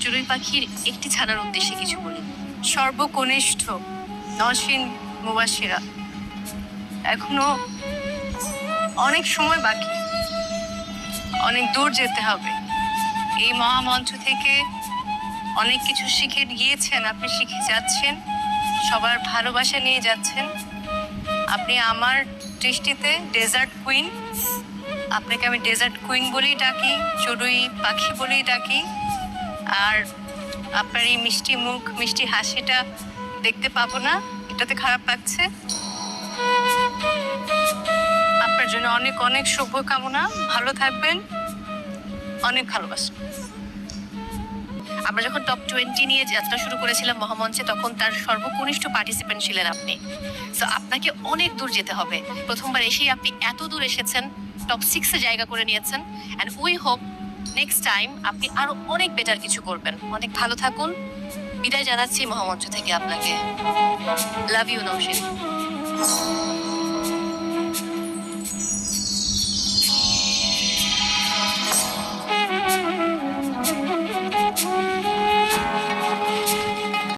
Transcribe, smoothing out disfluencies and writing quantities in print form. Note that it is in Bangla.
চড়ুই পাখির একটি ছানার উদ্দেশ্যে কিছু বলি। সর্বকনিষ্ঠ নওশীন মুবাশিরা, এখনো অনেক সময় বাকি, অনেক দূর যেতে হবে। এই মহামঞ্চ থেকে অনেক কিছু শিখে গিয়েছেন, আপনি শিখে যাচ্ছেন, সবার ভালোবাসা নিয়ে যাচ্ছেন। আপনি আমার দৃষ্টিতে ডেজার্ট কুইন। আপনাকে আমি ডেজার্ট কুইন বলেই ডাকি, চড়ুই পাখি বলেই ডাকি। আর আপনার এই মিষ্টি মুখ, মিষ্টি হাসিটা দেখতে পাবো না, এটাতে খারাপ লাগছে। আপনার জন্য অনেক অনেক শুভকামনা, ভালো থাকবেন, অনেক ভালোবাসা। আমরা যখন টপ 20 নিয়ে যাত্রা শুরু করেছিলাম মহামঞ্চে, তখন তার সর্বকনিষ্ঠ পার্টিসিপেন্ট ছিলেন আপনি। সো আপনাকে অনেক দূর যেতে হবে। প্রথমবার এসেই আপনি এত দূর এসেছেন, টপ 6-এ জায়গা করে নিয়েছেন। And we hope next time আপনি আরো অনেক বেটার কিছু করবেন। অনেক ভালো থাকুন। বিদায় জানাচ্ছি মহামঞ্চ থেকে আপনাকে। Love you Nowshin.